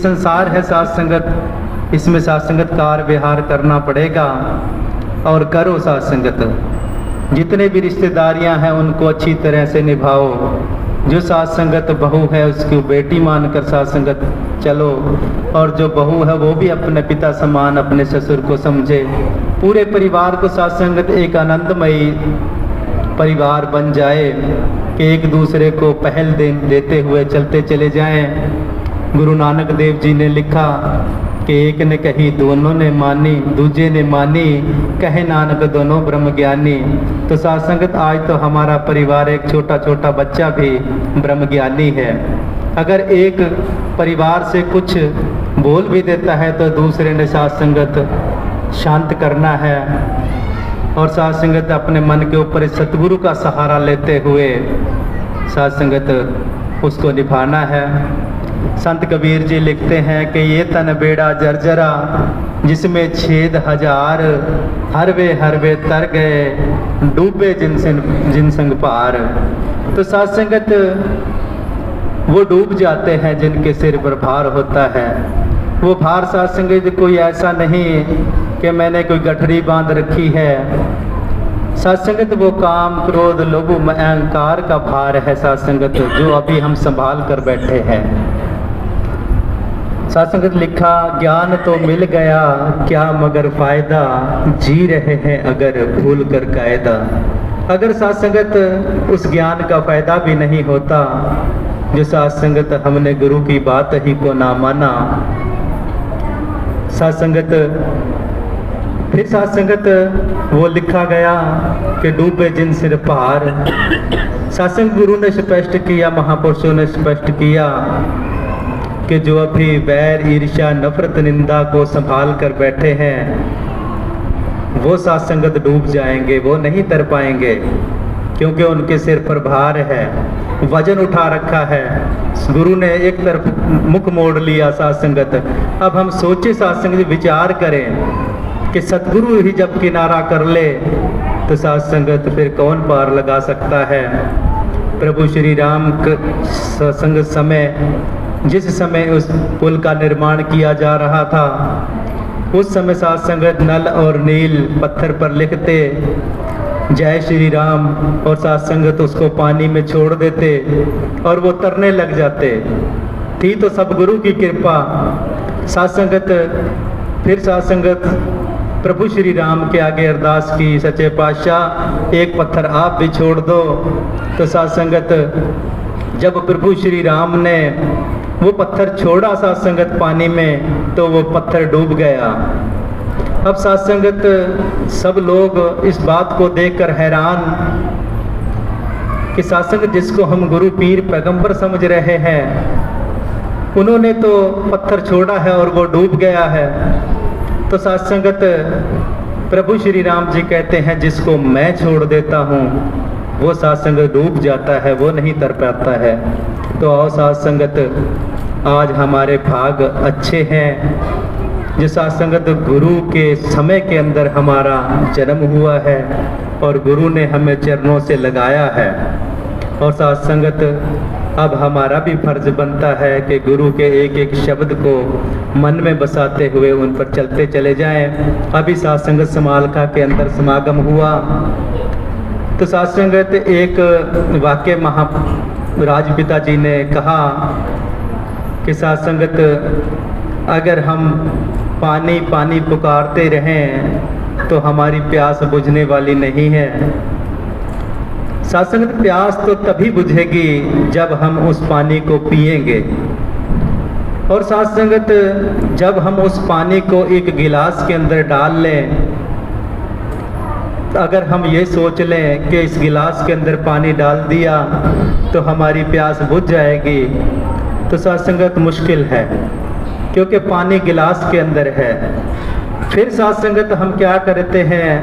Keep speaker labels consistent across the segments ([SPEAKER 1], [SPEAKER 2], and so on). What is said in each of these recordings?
[SPEAKER 1] संसार है साथ संगत, इसमें साथ संगत कार व्यवहार करना पड़ेगा और करो साथ संगत। जितने भी रिश्तेदारियां हैं उनको अच्छी तरह से निभाओ। जो साथ संगत बहू है उसकी बेटी मानकर साथ संगत चलो, और जो बहू है वो भी अपने पिता समान अपने ससुर को समझे। पूरे परिवार को साथ संगत एक आनंदमयी परिवार बन जाए कि एक दूसरे को पहल देते हुए चलते चले जाएं। गुरु नानक देव जी ने लिखा कि एक ने कही दोनों ने मानी, दूजे ने मानी, कहे नानक दोनों ब्रह्म ज्ञानी। तो साथ संगत आज तो हमारा परिवार एक छोटा छोटा बच्चा भी ब्रह्म ज्ञानी है। अगर एक परिवार से कुछ बोल भी देता है तो दूसरे ने साथ संगत शांत करना है, और साथ संगत अपने मन के ऊपर सतगुरु का सहारा लेते हुए साथ संगत उसको निभाना है। संत कबीर जी लिखते हैं कि ये तन बेड़ा जर्जरा जिसमें छेद हजार, हर वे तर गए डूबे जिन संग पार। तो साथ संगत वो डूब जाते हैं जिनके सिर पर भार होता है। वो भार साथ संगत कोई ऐसा नहीं कि मैंने कोई गठरी बांध रखी है। साथ संगत वो काम क्रोध लोभ अहंकार का भार है साथ संगत, जो अभी हम संभाल कर बैठे हैं। साथ संगत लिखा ज्ञान तो मिल गया क्या मगर फायदा, जी रहे हैं अगर भूल कर कायदा। अगर साथ संगत उस ज्ञान का फायदा भी नहीं होता, जो साथ संगत हमने गुरु की बात ही को ना माना। साथ संगत फिर साथ संगत वो लिखा गया कि डूबे जिन सिर पार। साथ संगत गुरु ने स्पष्ट किया, महापुरुषों ने स्पष्ट किया कि जो अभी वैर ईर्ष्या नफरत निंदा को संभाल कर बैठे हैं वो साथ संगत डूब जाएंगे, वो नहीं तर पाएंगे, क्योंकि उनके सिर पर भार है, वजन उठा रखा है। गुरु ने एक तरफ मुख मोड़ लिया साथ संगत। अब हम सोचे साथ संगत, विचार करें कि सतगुरु ही जब किनारा कर ले तो साथ संगत फिर कौन पार लगा सकता है। प्रभु श्री राम सत्संग समय, जिस समय उस पुल का निर्माण किया जा रहा था, उस समय साथ संगत नल और नील पत्थर पर लिखते जय श्री राम, और साथ संगत उसको पानी में छोड़ देते और वो तरने लग जाते। थी तो सब गुरु की कृपा। साथ संगत फिर साथ संगत प्रभु श्री राम के आगे अरदास की, सच्चे पातशाह एक पत्थर आप भी छोड़ दो। तो साथ संगत जब प्रभु श्री राम ने वो पत्थर छोड़ा साथ संगत पानी में, तो वो पत्थर डूब गया। अब साथ संगत सब लोग इस बात को देखकर हैरान कि साथ संगत जिसको हम गुरु पीर पैगंबर समझ रहे हैं, उन्होंने तो पत्थर छोड़ा है और वो डूब गया है। तो साथ संगत प्रभु श्री राम जी कहते हैं जिसको मैं छोड़ देता हूँ वो साथ संगत डूब जाता है, वो नहीं तर पाता है। तो आओ साथ संगत, आज हमारे भाग अच्छे हैं जो साथ संगत गुरु के समय के अंदर हमारा जन्म हुआ है और गुरु ने हमें चरणों से लगाया है। और साथ संगत अब हमारा भी फर्ज बनता है कि गुरु के एक एक शब्द को मन में बसाते हुए उन पर चलते चले जाएं। अभी साथ संगत समालका के अंदर समागम हुआ तो साथ संगत एक वाक्य राजपिता जी ने कहा कि साथ संगत अगर हम पानी पानी पुकारते रहें तो हमारी प्यास बुझने वाली नहीं है। साथ संगत प्यास तो तभी बुझेगी जब हम उस पानी को पिएंगे। और साथ संगत जब हम उस पानी को एक गिलास के अंदर डाल लें, अगर हम ये सोच लें कि इस गिलास के अंदर पानी डाल दिया तो हमारी प्यास बुझ जाएगी, तो साथ संगत मुश्किल है, क्योंकि पानी गिलास के अंदर है। फिर साथ संगत हम क्या करते हैं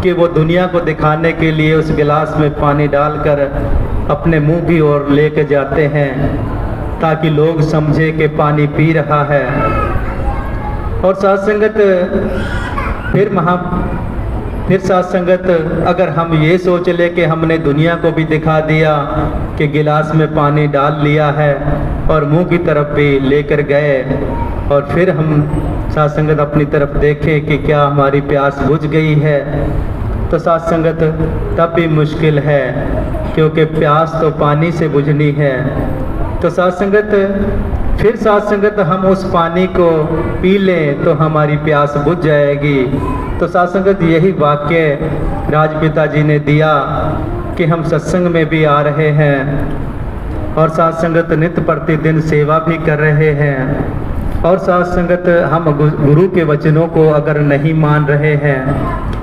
[SPEAKER 1] कि वो दुनिया को दिखाने के लिए उस गिलास में पानी डालकर अपने मुंह की ओर लेके जाते हैं ताकि लोग समझे कि पानी पी रहा है। और साथ संगत फिर फिर साथ संगत अगर हम ये सोच ले कि हमने दुनिया को भी दिखा दिया कि गिलास में पानी डाल लिया है और मुंह की तरफ भी लेकर गए, और फिर हम साथ संगत अपनी तरफ देखें कि क्या हमारी प्यास बुझ गई है, तो साथ संगत तब भी मुश्किल है, क्योंकि प्यास तो पानी से बुझनी है। तो साथ संगत फिर साथ संगत हम उस पानी को पी लें तो हमारी प्यास बुझ जाएगी। तो साथ संगत यही वाक्य राजपिता जी ने दिया कि हम सत्संग में भी आ रहे हैं और साथ संगत नित्य प्रतिदिन सेवा भी कर रहे हैं, और साथ संगत हम गुरु के वचनों को अगर नहीं मान रहे हैं,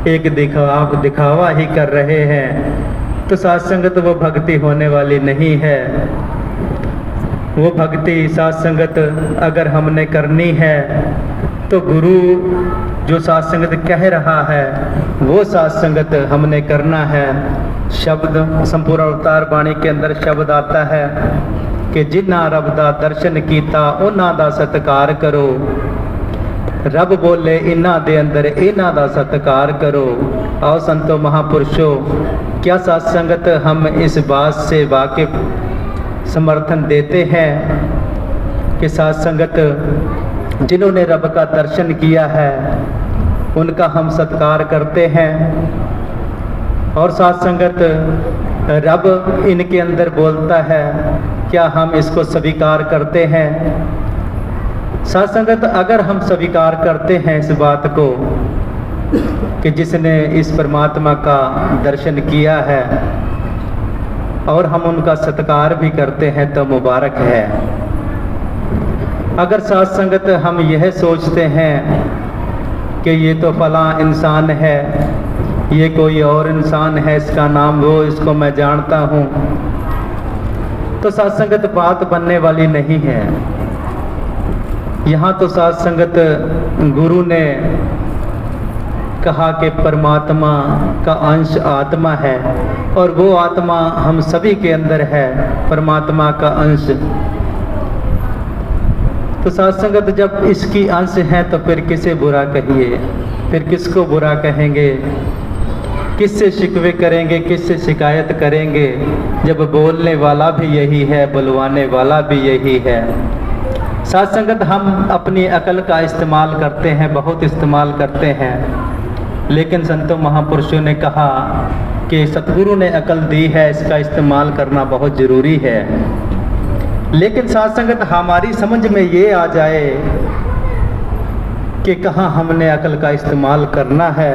[SPEAKER 1] एक दिखावा ही कर रहे हैं, तो साथ संगत वो भक्ति होने वाली नहीं है। वो भक्ति साथ संगत अगर हमने करनी है तो गुरु जो साथ संगत कह रहा है वो साथ संगत हमने करना है। शब्द संपूर्ण अवतार बाणी के अंदर शब्द आता है कि जिन्ना रब दा दर्शन कीता उन्हां दा सत्कार करो। रब बोले इन्हां दे अंदर इन्हां दा सत्कार करो। आओ संतो महापुरुषों, क्या साथ संगत हम इस बात से वाकिफ समर्थन देते हैं कि साथ संगत जिन्होंने रब का दर्शन किया है उनका हम सत्कार करते हैं, और साथ संगत रब इनके अंदर बोलता है, क्या हम इसको स्वीकार करते हैं? साथ संगत अगर हम स्वीकार करते हैं इस बात को कि जिसने इस परमात्मा का दर्शन किया है और हम उनका सत्कार भी करते हैं तो मुबारक है। अगर साथ संगत हम यह सोचते हैं कि ये तो फलां इंसान है, ये कोई और इंसान है, इसका नाम वो, इसको मैं जानता हूँ, तो साथ संगत बात बनने वाली नहीं है। यहाँ तो साथ संगत गुरु ने कहा कि परमात्मा का अंश आत्मा है और वो आत्मा हम सभी के अंदर है, परमात्मा का अंश। तो साथ संगत जब इसकी अंश है तो फिर किसे बुरा कहिए, फिर किसको बुरा कहेंगे, किससे शिकवे करेंगे, किससे शिकायत करेंगे, जब बोलने वाला भी यही है, बुलवाने वाला भी यही है। साथ संगत हम अपनी अकल का इस्तेमाल करते हैं, बहुत इस्तेमाल करते हैं, लेकिन संतों महापुरुषों ने कहा कि सतगुरु ने अकल दी है, इसका इस्तेमाल करना बहुत ज़रूरी है। लेकिन साथ संगत हमारी समझ में ये आ जाए कि कहाँ हमने अकल का इस्तेमाल करना है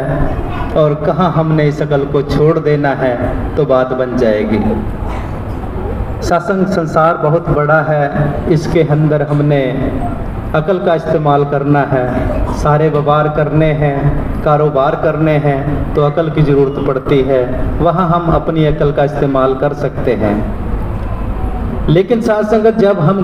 [SPEAKER 1] और कहाँ हमने इस अकल को छोड़ देना है, तो बात बन जाएगी। सत्संग संसार बहुत बड़ा है, इसके अंदर हमने अकल का इस्तेमाल करना है, सारे व्यापार करने हैं, कारोबार करने हैं, तो अकल की ज़रूरत पड़ती है, वहाँ हम अपनी अकल का इस्तेमाल कर सकते हैं। लेकिन साथ संगत जब हम